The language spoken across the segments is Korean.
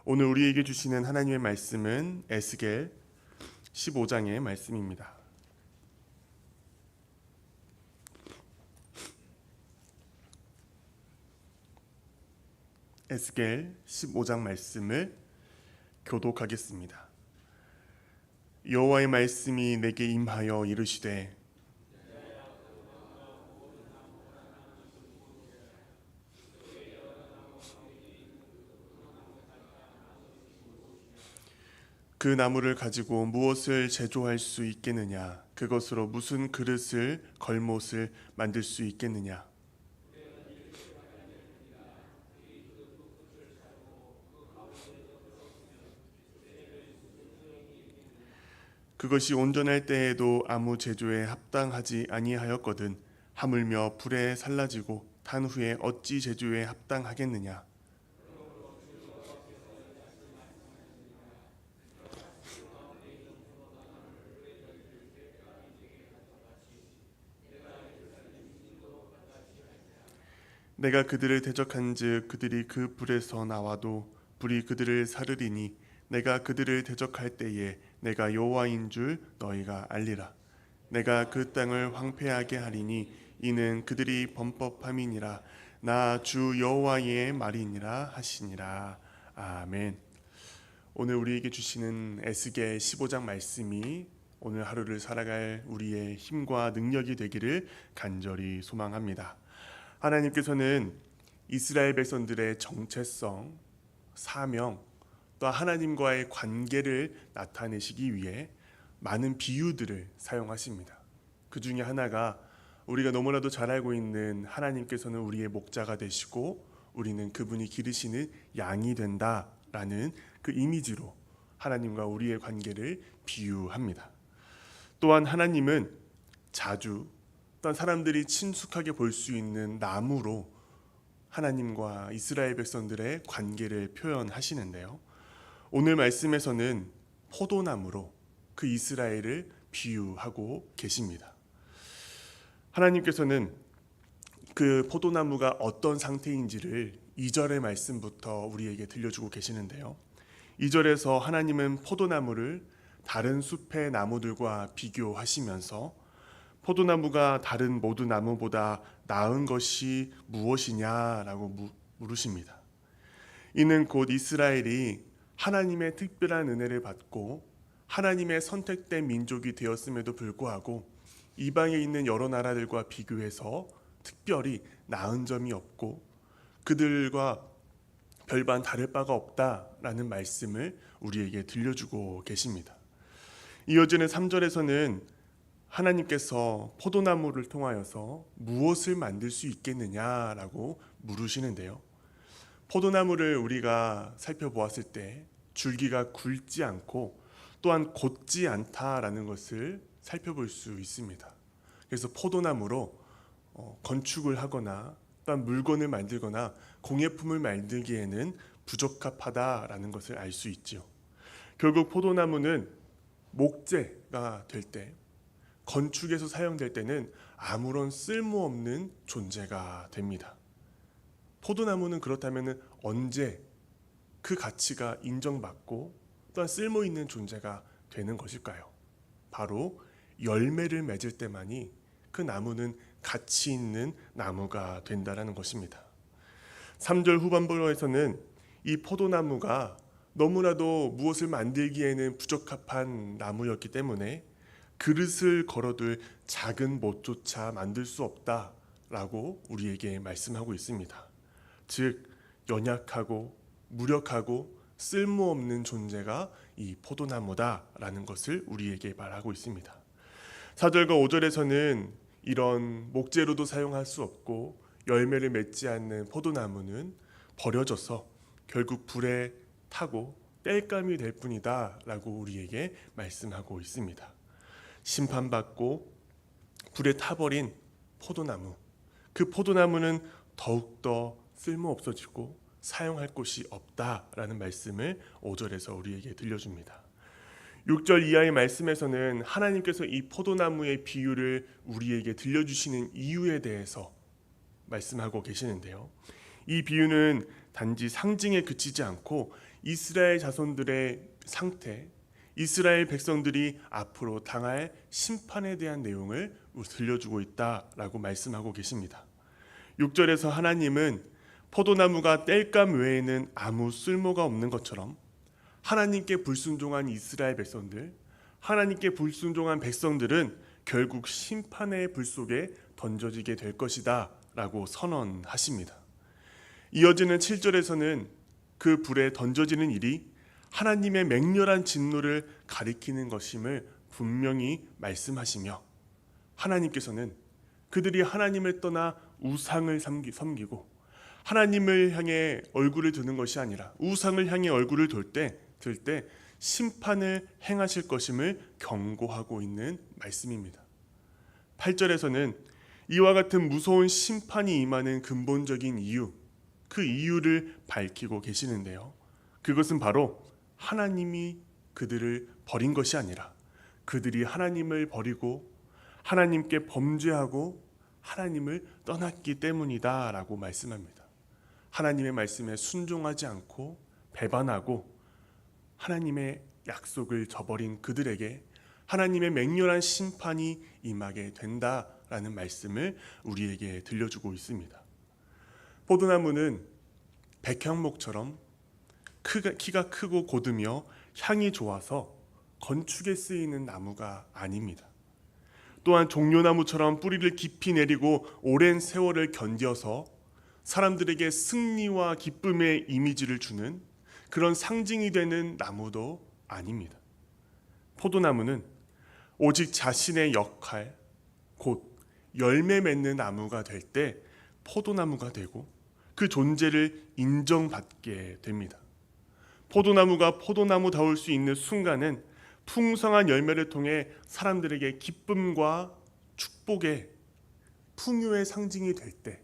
오늘 우리에게 주시는 하나님의 말씀은 에스겔 15장의 말씀입니다. 에스겔 15장 말씀을 교독하겠습니다. 여호와의 말씀이 내게 임하여 이르시되 그 나무를 가지고 무엇을 제조할 수 있겠느냐? 그것으로 무슨 그릇을 걸못을 만들 수 있겠느냐? 그것이 온전할 때에도 아무 제조에 합당하지 아니하였거든 하물며 불에 살라지고 탄 후에 어찌 제조에 합당하겠느냐? 내가 그들을 대적한즉 그들이 그 불에서 나와도 불이 그들을 사르리니 내가 그들을 대적할 때에 내가 여호와인 줄 너희가 알리라. 내가 그 땅을 황폐하게 하리니 이는 그들이 범법함이니라. 나 주 여호와의 말이니라 하시니라. 아멘. 오늘 우리에게 주시는 에스겔 15장 말씀이 오늘 하루를 살아갈 우리의 힘과 능력이 되기를 간절히 소망합니다. 하나님께서는 이스라엘 백성들의 정체성, 사명, 또 하나님과의 관계를 나타내시기 위해 많은 비유들을 사용하십니다. 그 중에 하나가 우리가 너무나도 잘 알고 있는 하나님께서는 우리의 목자가 되시고 우리는 그분이 기르시는 양이 된다라는 그 이미지로 하나님과 우리의 관계를 비유합니다. 또한 하나님은 자주 또한 사람들이 친숙하게 볼 수 있는 나무로 하나님과 이스라엘 백성들의 관계를 표현하시는데요. 오늘 말씀에서는 포도나무로 그 이스라엘을 비유하고 계십니다. 하나님께서는 그 포도나무가 어떤 상태인지를 2절의 말씀부터 우리에게 들려주고 계시는데요. 2절에서 하나님은 포도나무를 다른 숲의 나무들과 비교하시면서 포도나무가 다른 모든 나무보다 나은 것이 무엇이냐라고 물으십니다. 이는 곧 이스라엘이 하나님의 특별한 은혜를 받고 하나님의 선택된 민족이 되었음에도 불구하고 이방에 있는 여러 나라들과 비교해서 특별히 나은 점이 없고 그들과 별반 다를 바가 없다라는 말씀을 우리에게 들려주고 계십니다. 이어지는 3절에서는 하나님께서 포도나무를 통하여서 무엇을 만들 수 있겠느냐라고 물으시는데요. 포도나무를 우리가 살펴보았을 때 줄기가 굵지 않고 또한 곧지 않다라는 것을 살펴볼 수 있습니다. 그래서 포도나무로 건축을 하거나 또한 물건을 만들거나 공예품을 만들기에는 부적합하다라는 것을 알 수 있죠. 결국 포도나무는 목재가 될 때, 건축에서 사용될 때는 아무런 쓸모없는 존재가 됩니다. 포도나무는 그렇다면 언제 그 가치가 인정받고 또한 쓸모있는 존재가 되는 것일까요? 바로 열매를 맺을 때만이 그 나무는 가치 있는 나무가 된다는 것입니다. 3절 후반부에서는 이 포도나무가 너무나도 무엇을 만들기에는 부적합한 나무였기 때문에 그릇을 걸어둘 작은 못조차 만들 수 없다라고 우리에게 말씀하고 있습니다. 즉 연약하고 무력하고 쓸모없는 존재가 이 포도나무다라는 것을 우리에게 말하고 있습니다. 4절과 5절에서는 이런 목재로도 사용할 수 없고 열매를 맺지 않는 포도나무는 버려져서 결국 불에 타고 땔감이 될 뿐이다 라고 우리에게 말씀하고 있습니다. 심판받고 불에 타버린 포도나무, 그 포도나무는 더욱더 쓸모없어지고 사용할 곳이 없다라는 말씀을 5절에서 우리에게 들려줍니다. 6절 이하의 말씀에서는 하나님께서 이 포도나무의 비유를 우리에게 들려주시는 이유에 대해서 말씀하고 계시는데요. 이 비유는 단지 상징에 그치지 않고 이스라엘 자손들의 상태, 이스라엘 백성들이 앞으로 당할 심판에 대한 내용을 들려주고 있다라고 말씀하고 계십니다. 6절에서 하나님은 포도나무가 땔감 외에는 아무 쓸모가 없는 것처럼 하나님께 불순종한 이스라엘 백성들, 하나님께 불순종한 백성들은 결국 심판의 불 속에 던져지게 될 것이다 라고 선언하십니다. 이어지는 7절에서는 그 불에 던져지는 일이 하나님의 맹렬한 진노를 가리키는 것임을 분명히 말씀하시며, 하나님께서는 그들이 하나님을 떠나 우상을 섬기고 하나님을 향해 얼굴을 드는 것이 아니라 우상을 향해 얼굴을 들 때 심판을 행하실 것임을 경고하고 있는 말씀입니다. 8절에서는 이와 같은 무서운 심판이 임하는 근본적인 이유, 그 이유를 밝히고 계시는데요. 그것은 바로 하나님이 그들을 버린 것이 아니라 그들이 하나님을 버리고 하나님께 범죄하고 하나님을 떠났기 때문이다라고 말씀합니다. 하나님의 말씀에 순종하지 않고 배반하고 하나님의 약속을 저버린 그들에게 하나님의 맹렬한 심판이 임하게 된다라는 말씀을 우리에게 들려주고 있습니다. 포도나무는 백향목처럼 키가 크고 고두며 향이 좋아서 건축에 쓰이는 나무가 아닙니다. 또한 종려나무처럼 뿌리를 깊이 내리고 오랜 세월을 견뎌서 사람들에게 승리와 기쁨의 이미지를 주는 그런 상징이 되는 나무도 아닙니다. 포도나무는 오직 자신의 역할, 곧 열매 맺는 나무가 될 때 포도나무가 되고 그 존재를 인정받게 됩니다. 포도나무가 포도나무다울 수 있는 순간은 풍성한 열매를 통해 사람들에게 기쁨과 축복의 풍요의 상징이 될 때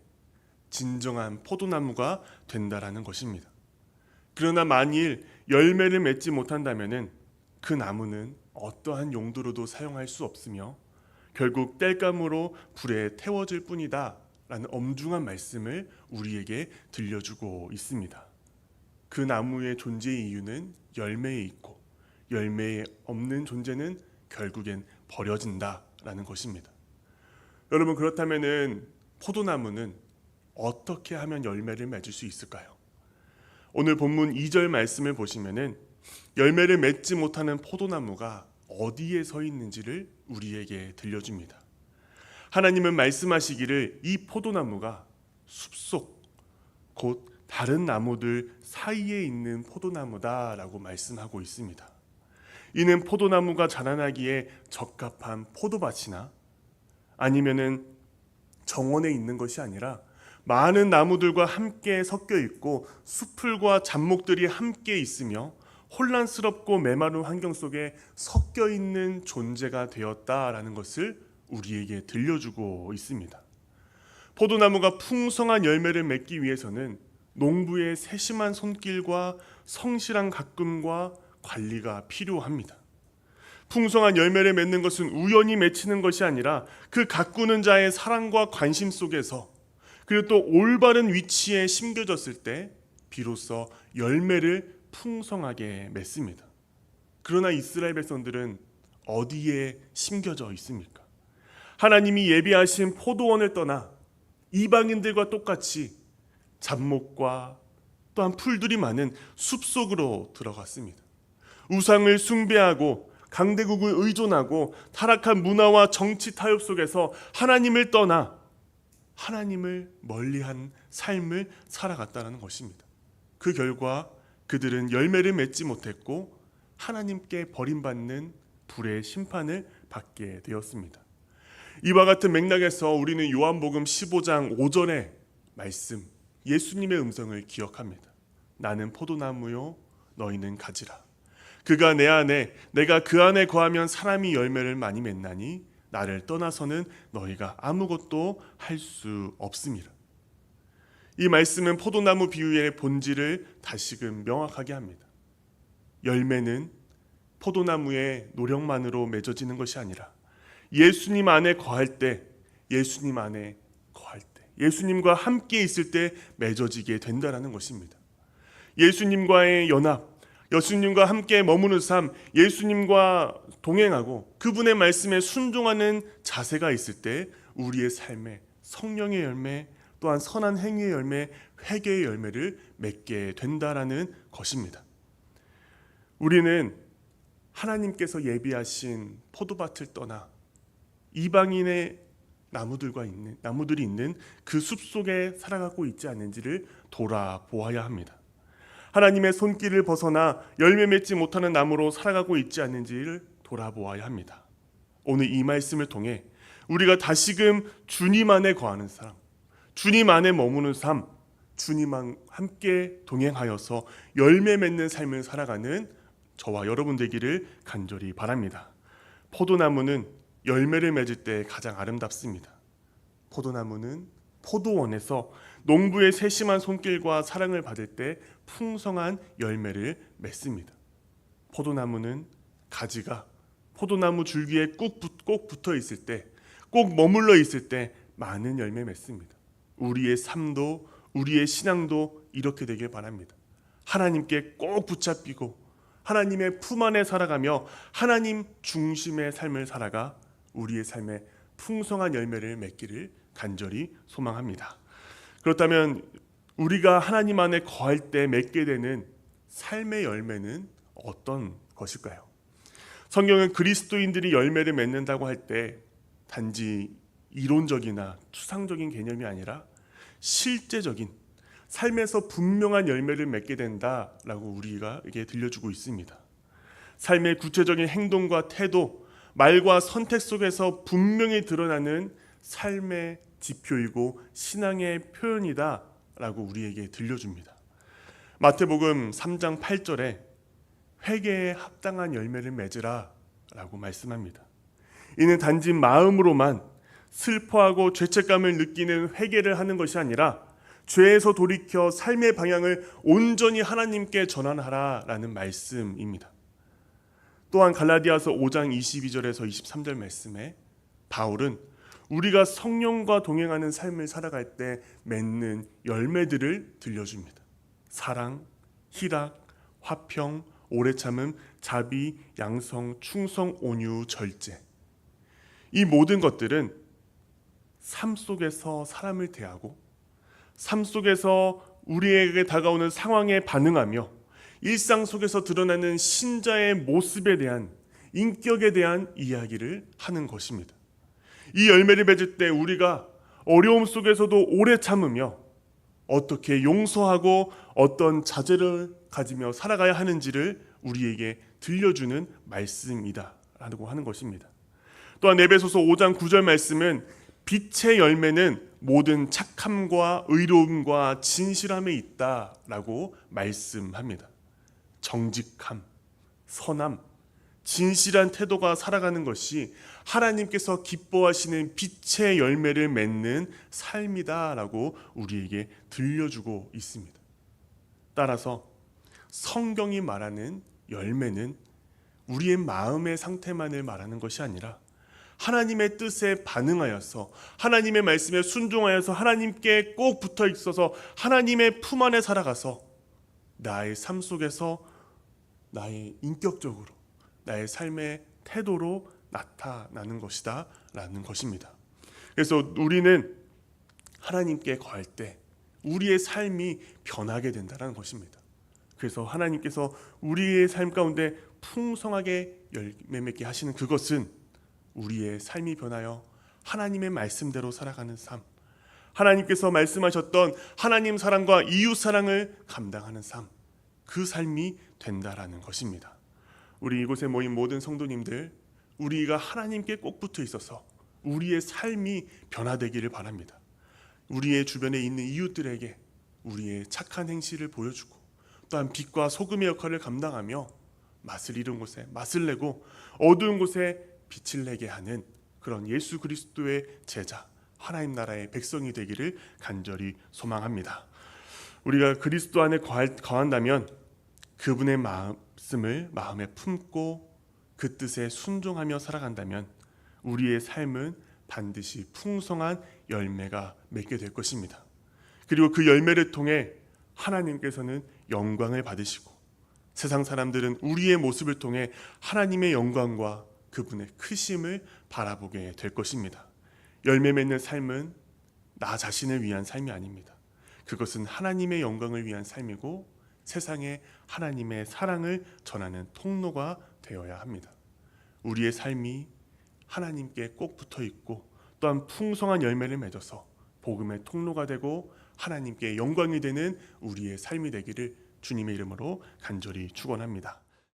진정한 포도나무가 된다라는 것입니다. 그러나 만일 열매를 맺지 못한다면 그 나무는 어떠한 용도로도 사용할 수 없으며 결국 땔감으로 불에 태워질 뿐이다 라는 엄중한 말씀을 우리에게 들려주고 있습니다. 그 나무의 존재의 이유는 열매에 있고 열매에 없는 존재는 결국엔 버려진다라는 것입니다. 여러분, 그렇다면 포도나무는 어떻게 하면 열매를 맺을 수 있을까요? 오늘 본문 2절 말씀을 보시면은 열매를 맺지 못하는 포도나무가 어디에 서 있는지를 우리에게 들려줍니다. 하나님은 말씀하시기를 이 포도나무가 숲속 곧 다른 나무들 사이에 있는 포도나무다라고 말씀하고 있습니다. 이는 포도나무가 자라나기에 적합한 포도밭이나 아니면은 정원에 있는 것이 아니라 많은 나무들과 함께 섞여 있고 숲풀과 잡목들이 함께 있으며 혼란스럽고 메마른 환경 속에 섞여 있는 존재가 되었다라는 것을 우리에게 들려주고 있습니다. 포도나무가 풍성한 열매를 맺기 위해서는 농부의 세심한 손길과 성실한 가꿈과 관리가 필요합니다. 풍성한 열매를 맺는 것은 우연히 맺히는 것이 아니라 그 가꾸는 자의 사랑과 관심 속에서 그리고 또 올바른 위치에 심겨졌을 때 비로소 열매를 풍성하게 맺습니다. 그러나 이스라엘 백성들은 어디에 심겨져 있습니까? 하나님이 예비하신 포도원을 떠나 이방인들과 똑같이 잡목과 또한 풀들이 많은 숲속으로 들어갔습니다. 우상을 숭배하고 강대국을 의존하고 타락한 문화와 정치 타협 속에서 하나님을 떠나 하나님을 멀리한 삶을 살아갔다는 것입니다. 그 결과 그들은 열매를 맺지 못했고 하나님께 버림받는 불의 심판을 받게 되었습니다. 이와 같은 맥락에서 우리는 요한복음 15장 5절의 말씀, 예수님의 음성을 기억합니다. 나는 포도나무요 너희는 가지라. 그가 내 안에 내가 그 안에 거하면 사람이 열매를 많이 맺나니 나를 떠나서는 너희가 아무것도 할 수 없습니다. 이 말씀은 포도나무 비유의 본질을 다시금 명확하게 합니다. 열매는 포도나무의 노력만으로 맺어지는 것이 아니라 예수님 안에 거할 때, 예수님 안에 거할 때, 예수님과 함께 있을 때 맺어지게 된다는 것입니다. 예수님과의 연합, 예수님과 함께 머무는 삶, 예수님과 동행하고 그분의 말씀에 순종하는 자세가 있을 때 우리의 삶에 성령의 열매, 또한 선한 행위의 열매, 회개의 열매를 맺게 된다라는 것입니다. 우리는 하나님께서 예비하신 포도밭을 떠나 이방인의 나무들이 있는 그 숲속에 살아가고 있지 않는지를 돌아보아야 합니다. 하나님의 손길을 벗어나 열매 맺지 못하는 나무로 살아가고 있지 않는지를 돌아보아야 합니다. 오늘 이 말씀을 통해 우리가 다시금 주님 안에 거하는 삶, 주님 안에 머무는 삶, 주님과 함께 동행하여서 열매 맺는 삶을 살아가는 저와 여러분 되기를 간절히 바랍니다. 포도나무는 열매를 맺을 때 가장 아름답습니다. 포도나무는 포도원에서 농부의 세심한 손길과 사랑을 받을 때 풍성한 열매를 맺습니다. 포도나무는 가지가 포도나무 줄기에 꼭 붙어 있을 때, 꼭 머물러 있을 때 많은 열매 맺습니다. 우리의 삶도 우리의 신앙도 이렇게 되길 바랍니다. 하나님께 꼭 붙잡히고 하나님의 품 안에 살아가며 하나님 중심의 삶을 살아가 우리의 삶에 풍성한 열매를 맺기를 간절히 소망합니다. 그렇다면 우리가 하나님 안에 거할 때 맺게 되는 삶의 열매는 어떤 것일까요? 성경은 그리스도인들이 열매를 맺는다고 할 때 단지 이론적이나 추상적인 개념이 아니라 실제적인 삶에서 분명한 열매를 맺게 된다라고 우리에게 들려주고 있습니다. 삶의 구체적인 행동과 태도, 말과 선택 속에서 분명히 드러나는 삶의 지표이고 신앙의 표현이다라고 우리에게 들려줍니다. 마태복음 3장 8절에 회개에 합당한 열매를 맺으라라고 말씀합니다. 이는 단지 마음으로만 슬퍼하고 죄책감을 느끼는 회개를 하는 것이 아니라 죄에서 돌이켜 삶의 방향을 온전히 하나님께 전환하라라는 말씀입니다. 또한 갈라디아서 5장 22절에서 23절 말씀에 바울은 우리가 성령과 동행하는 삶을 살아갈 때 맺는 열매들을 들려줍니다. 사랑, 희락, 화평, 오래 참음, 자비, 양성, 충성, 온유, 절제. 이 모든 것들은 삶 속에서 사람을 대하고 삶 속에서 우리에게 다가오는 상황에 반응하며 일상 속에서 드러나는 신자의 모습에 대한 인격에 대한 이야기를 하는 것입니다. 이 열매를 맺을 때 우리가 어려움 속에서도 오래 참으며 어떻게 용서하고 어떤 자제를 가지며 살아가야 하는지를 우리에게 들려주는 말씀이다라고 하는 것입니다. 또한 에베소서 5장 9절 말씀은 빛의 열매는 모든 착함과 의로움과 진실함에 있다라고 말씀합니다. 정직함, 선함, 진실한 태도가 살아가는 것이 하나님께서 기뻐하시는 빛의 열매를 맺는 삶이다라고 우리에게 들려주고 있습니다. 따라서 성경이 말하는 열매는 우리의 마음의 상태만을 말하는 것이 아니라 하나님의 뜻에 반응하여서 하나님의 말씀에 순종하여서 하나님께 꼭 붙어 있어서 하나님의 품 안에 살아가서 나의 삶 속에서 나의 인격적으로 나의 삶의 태도로 나타나는 것이다 라는 것입니다. 그래서 우리는 하나님께 거할 때 우리의 삶이 변하게 된다는 것입니다. 그래서 하나님께서 우리의 삶 가운데 풍성하게 열매 맺게 하시는 그것은 우리의 삶이 변하여 하나님의 말씀대로 살아가는 삶, 하나님께서 말씀하셨던 하나님 사랑과 이웃 사랑을 감당하는 삶, 그 삶이 된다라는 것입니다. 우리 이곳에 모인 모든 성도님들, 우리가 하나님께 꼭 붙어 있어서 우리의 삶이 변화되기를 바랍니다. 우리의 주변에 있는 이웃들에게 우리의 착한 행실을 보여주고 또한 빛과 소금의 역할을 감당하며 맛을 잃은 곳에 맛을 내고 어두운 곳에 빛을 내게 하는 그런 예수 그리스도의 제자, 하나님 나라의 백성이 되기를 간절히 소망합니다. 우리가 그리스도 안에 거한다면 그분의 말씀을 마음에 품고 그 뜻에 순종하며 살아간다면 우리의 삶은 반드시 풍성한 열매가 맺게 될 것입니다. 그리고 그 열매를 통해 하나님께서는 영광을 받으시고 세상 사람들은 우리의 모습을 통해 하나님의 영광과 그분의 크심을 바라보게 될 것입니다. 열매 맺는 삶은 나 자신을 위한 삶이 아닙니다. 그것은 하나님의 영광을 위한 삶이고 세상에 하나님의 사랑을 전하는 통로가 되어야 합니다. 우리의 삶이 하나님께 꼭 붙어 있고 또한 풍성한 열매를 맺어서 복음의 통로가 되고 하나님께 영광이 되는 우리의 삶이 되기를 주님의 이름으로 간절히 축원합니다.